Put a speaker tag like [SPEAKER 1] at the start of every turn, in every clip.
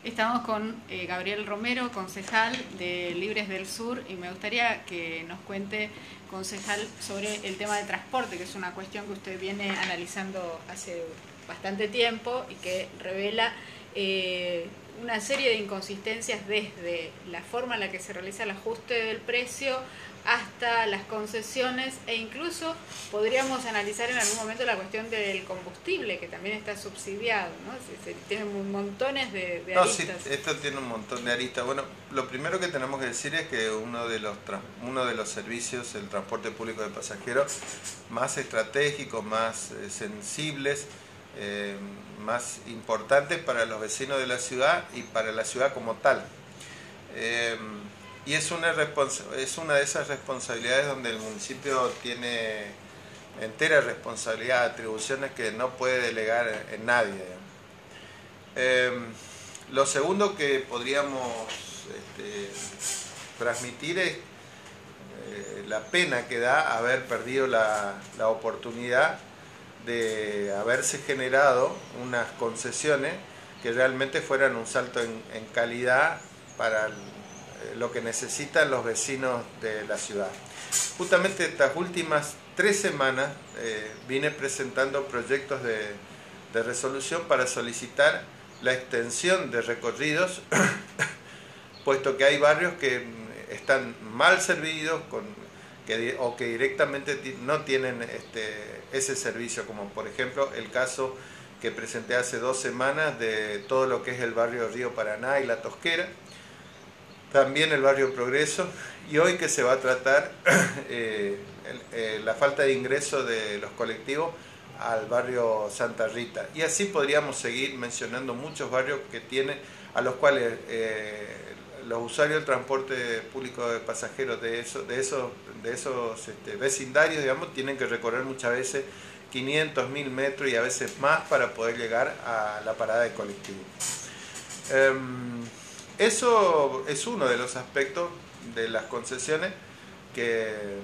[SPEAKER 1] Estamos con Gabriel Romero, concejal de Libres del Sur, y me gustaría que nos cuente, concejal, sobre el tema de transporte, que es una cuestión que usted viene analizando hace bastante tiempo y que revela una serie de inconsistencias desde la forma en la que se realiza el ajuste del precio hasta las concesiones, e incluso podríamos analizar en algún momento la cuestión del combustible, que también está subsidiado, ¿no? Tiene montones de
[SPEAKER 2] No, sí,
[SPEAKER 1] aristas.
[SPEAKER 2] esto tiene un montón de aristas. Bueno, lo primero que tenemos que decir es que uno de los servicios, el transporte público de pasajeros, más estratégicos, más sensibles, eh, más importantes para los vecinos de la ciudad y para la ciudad como tal. Eh, y es una de esas responsabilidades donde el municipio tiene entera responsabilidad, atribuciones que no puede delegar en nadie. Eh, lo segundo que podríamos transmitir es la pena que da haber perdido la oportunidad de haberse generado unas concesiones que realmente fueran un salto en calidad para lo que necesitan los vecinos de la ciudad. Justamente estas últimas 3 semanas vine presentando proyectos de resolución para solicitar la extensión de recorridos, puesto que hay barrios que están mal servidos o que directamente no tienen ese servicio, como por ejemplo el caso que presenté hace 2 semanas de todo lo que es el barrio Río Paraná y La Tosquera, también el barrio Progreso, y hoy que se va a tratar la falta de ingreso de los colectivos al barrio Santa Rita. Y así podríamos seguir mencionando muchos barrios a los cuales los usuarios del transporte público de pasajeros de esos vecindarios, digamos, tienen que recorrer muchas veces 500, 1000 metros y a veces más para poder llegar a la parada de colectivo. Eso es uno de los aspectos de las concesiones que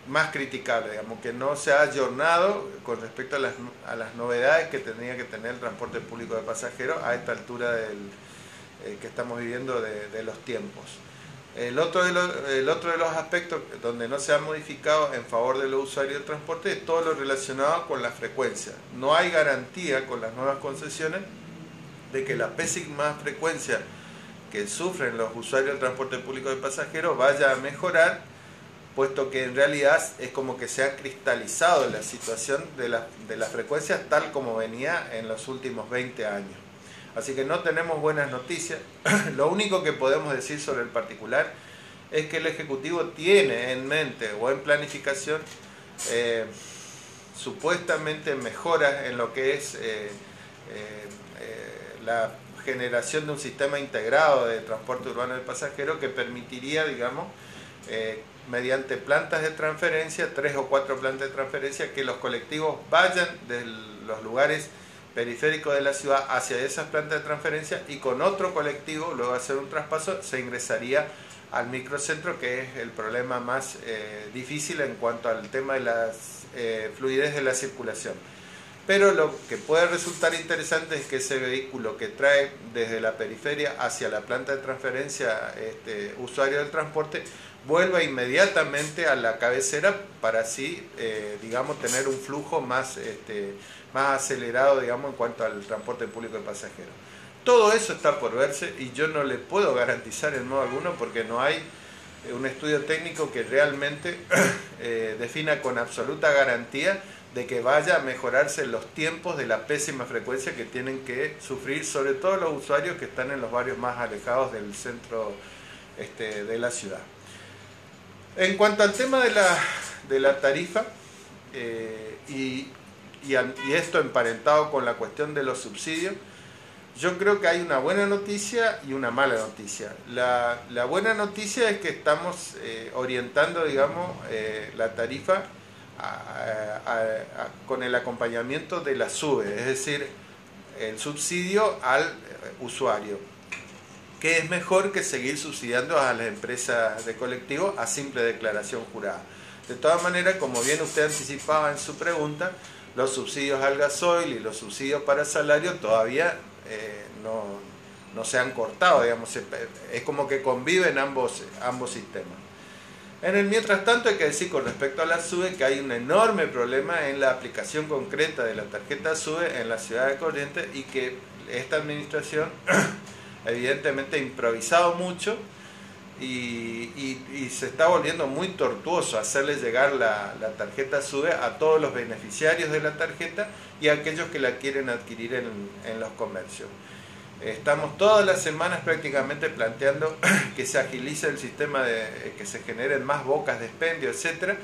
[SPEAKER 2] más criticable, digamos, que no se ha ayornado con respecto a las novedades que tendría que tener el transporte público de pasajeros a esta altura que estamos viviendo de los tiempos. El otro de los aspectos donde no se ha modificado en favor de los usuarios del transporte es todo lo relacionado con la frecuencia. No hay garantía con las nuevas concesiones de que la pésima frecuencia que sufren los usuarios del transporte público de pasajeros vaya a mejorar, puesto que en realidad es como que se ha cristalizado la situación de las frecuencias tal como venía en los últimos 20 años. Así que no tenemos buenas noticias. Lo único que podemos decir sobre el particular es que el Ejecutivo tiene en mente o en planificación supuestamente mejoras en lo que es la generación de un sistema integrado de transporte urbano de pasajeros que permitiría, digamos, mediante plantas de transferencia, 3 o 4 plantas de transferencia, que los colectivos vayan de los lugares periféricos de la ciudad hacia esas plantas de transferencia y con otro colectivo, luego de hacer un traspaso, se ingresaría al microcentro, que es el problema más difícil en cuanto al tema de la fluidez de la circulación. Pero lo que puede resultar interesante es que ese vehículo que trae desde la periferia hacia la planta de transferencia usuario del transporte vuelva inmediatamente a la cabecera para así, digamos, tener un flujo más acelerado, digamos, en cuanto al transporte público de pasajeros. Todo eso está por verse y yo no le puedo garantizar en modo alguno porque no hay un estudio técnico que realmente defina con absoluta garantía de que vaya a mejorarse los tiempos de la pésima frecuencia que tienen que sufrir, sobre todo los usuarios que están en los barrios más alejados del centro de la ciudad. En cuanto al tema de la tarifa, y esto emparentado con la cuestión de los subsidios, yo creo que hay una buena noticia y una mala noticia. La buena noticia es que estamos orientando, digamos, la tarifa con el acompañamiento de la SUBE, es decir, el subsidio al usuario, que es mejor que seguir subsidiando a las empresas de colectivo a simple declaración jurada. De todas maneras, como bien usted anticipaba en su pregunta, los subsidios al gasoil y los subsidios para salario todavía no no se han cortado, digamos, es como que conviven ambos sistemas. En el mientras tanto hay que decir con respecto a la SUBE que hay un enorme problema en la aplicación concreta de la tarjeta SUBE en la ciudad de Corrientes y que esta administración evidentemente ha improvisado mucho y se está volviendo muy tortuoso hacerle llegar la tarjeta SUBE a todos los beneficiarios de la tarjeta y a aquellos que la quieren adquirir en los comercios. Estamos todas las semanas prácticamente planteando que se agilice el sistema, que se generen más bocas de expendio, etcétera,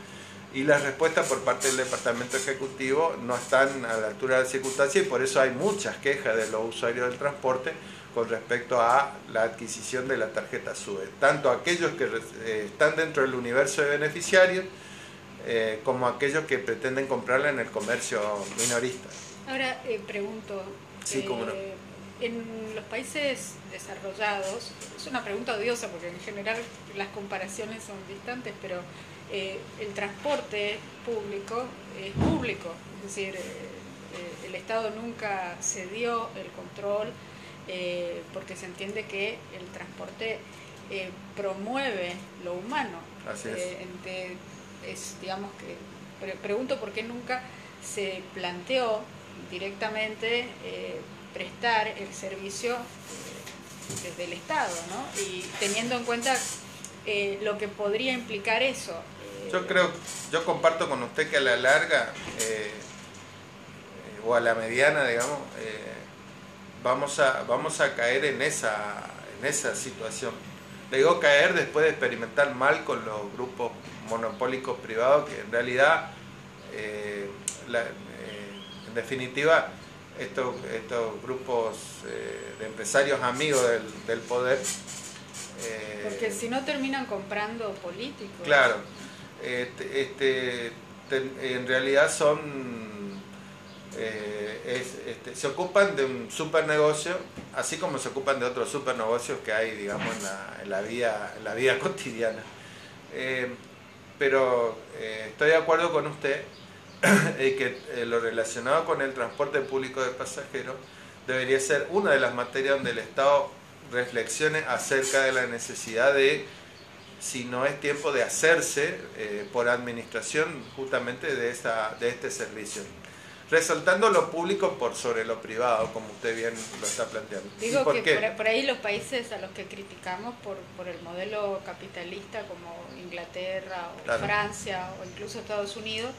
[SPEAKER 2] y las respuestas por parte del Departamento Ejecutivo no están a la altura de la circunstancia y por eso hay muchas quejas de los usuarios del transporte con respecto a la adquisición de la tarjeta SUBE, tanto aquellos que están dentro del universo de beneficiarios como aquellos que pretenden comprarla en el comercio minorista.
[SPEAKER 1] Ahora pregunto,
[SPEAKER 2] sí, cómo no.
[SPEAKER 1] En los países desarrollados, es una pregunta odiosa porque en general las comparaciones son distantes, pero el transporte público es público, es decir, el Estado nunca cedió el control porque se entiende que el transporte promueve lo humano.
[SPEAKER 2] Así es.
[SPEAKER 1] Digamos que pregunto por qué nunca se planteó directamente prestar el servicio desde el Estado, ¿no? Y teniendo en cuenta lo que podría implicar eso.
[SPEAKER 2] Yo comparto con usted que a la larga o a la mediana, digamos, vamos a caer en esa situación. Le digo caer después de experimentar mal con los grupos monopólicos privados que en realidad, en definitiva, estos grupos de empresarios amigos del poder.
[SPEAKER 1] Porque si no terminan comprando políticos.
[SPEAKER 2] Claro, en realidad se ocupan de un supernegocio, así como se ocupan de otros supernegocios que hay, digamos, en la vida cotidiana. Pero estoy de acuerdo con usted que lo relacionado con el transporte público de pasajeros debería ser una de las materias donde el Estado reflexione acerca de la necesidad de, si no es tiempo de hacerse por administración justamente de este servicio, resaltando lo público por sobre lo privado, como usted bien lo está planteando.
[SPEAKER 1] Digo que por ahí los países a los que criticamos por el modelo capitalista como Inglaterra o claro, Francia o incluso Estados Unidos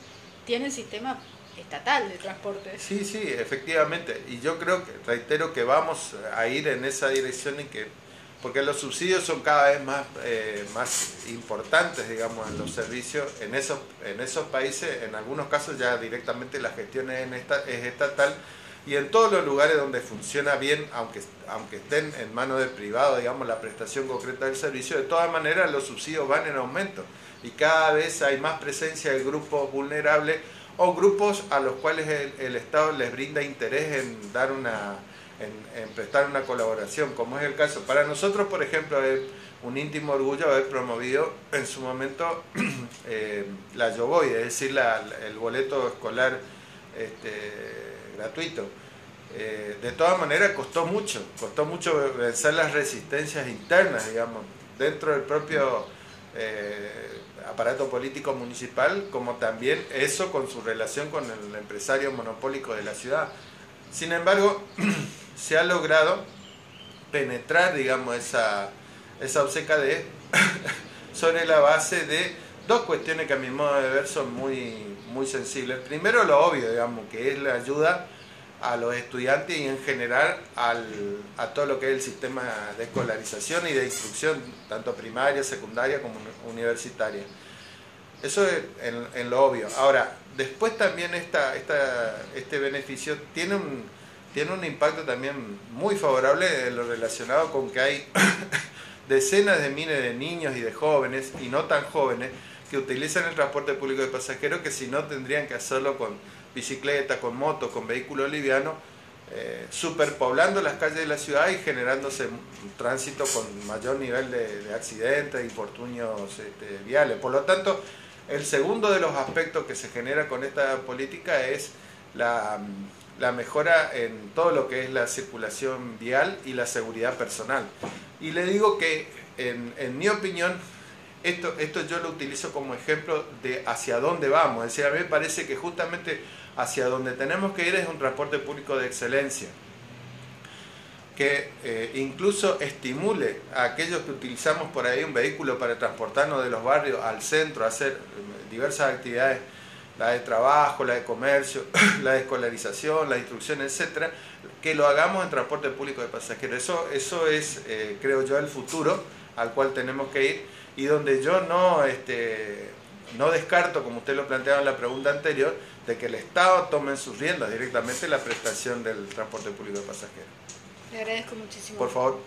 [SPEAKER 1] tienen sistema estatal de transporte.
[SPEAKER 2] Sí, efectivamente. Y yo reitero que vamos a ir en esa dirección porque los subsidios son cada vez más importantes, digamos, en los servicios en esos países. En algunos casos ya directamente la gestión es estatal y en todos los lugares donde funciona bien, aunque estén en manos del privado, digamos, la prestación concreta del servicio, de todas maneras los subsidios van en aumento y cada vez hay más presencia de grupos vulnerables o grupos a los cuales el Estado les brinda interés en dar en prestar una colaboración, como es el caso. Para nosotros, por ejemplo, es un íntimo orgullo haber promovido en su momento la Yovoy, es decir, el boleto escolar gratuito. De todas maneras costó mucho vencer las resistencias internas, digamos, dentro del propio aparato político municipal, como también eso con su relación con el empresario monopólico de la ciudad. Sin embargo, se ha logrado penetrar, digamos, esa obceca sobre la base de dos cuestiones que a mi modo de ver son muy sensibles. Primero, lo obvio, digamos, que es la ayuda a los estudiantes y en general a todo lo que es el sistema de escolarización y de instrucción, tanto primaria, secundaria como universitaria. Eso es en lo obvio. Ahora, después también este beneficio tiene un impacto también muy favorable en lo relacionado con que hay decenas de miles de niños y de jóvenes, y no tan jóvenes, que utilizan el transporte público de pasajeros que si no tendrían que hacerlo con bicicleta, con moto, con vehículos livianos, superpoblando las calles de la ciudad y generándose un tránsito con mayor nivel de accidentes, infortunios viales. Por lo tanto, el segundo de los aspectos que se genera con esta política es la la mejora en todo lo que es la circulación vial y la seguridad personal. Y le digo que, en mi opinión, esto yo lo utilizo como ejemplo de hacia dónde vamos. Es decir, a mí me parece que justamente hacia donde tenemos que ir es un transporte público de excelencia, que incluso estimule a aquellos que utilizamos por ahí un vehículo para transportarnos de los barrios al centro, a hacer diversas actividades, la de trabajo, la de comercio, la de escolarización, la de instrucción, etcétera, que lo hagamos en transporte público de pasajeros. Eso es, creo yo, el futuro al cual tenemos que ir, y donde yo no descarto, como usted lo planteaba en la pregunta anterior, de que el Estado tome en sus riendas directamente la prestación del transporte público de pasajeros.
[SPEAKER 1] Le agradezco muchísimo.
[SPEAKER 2] Por favor.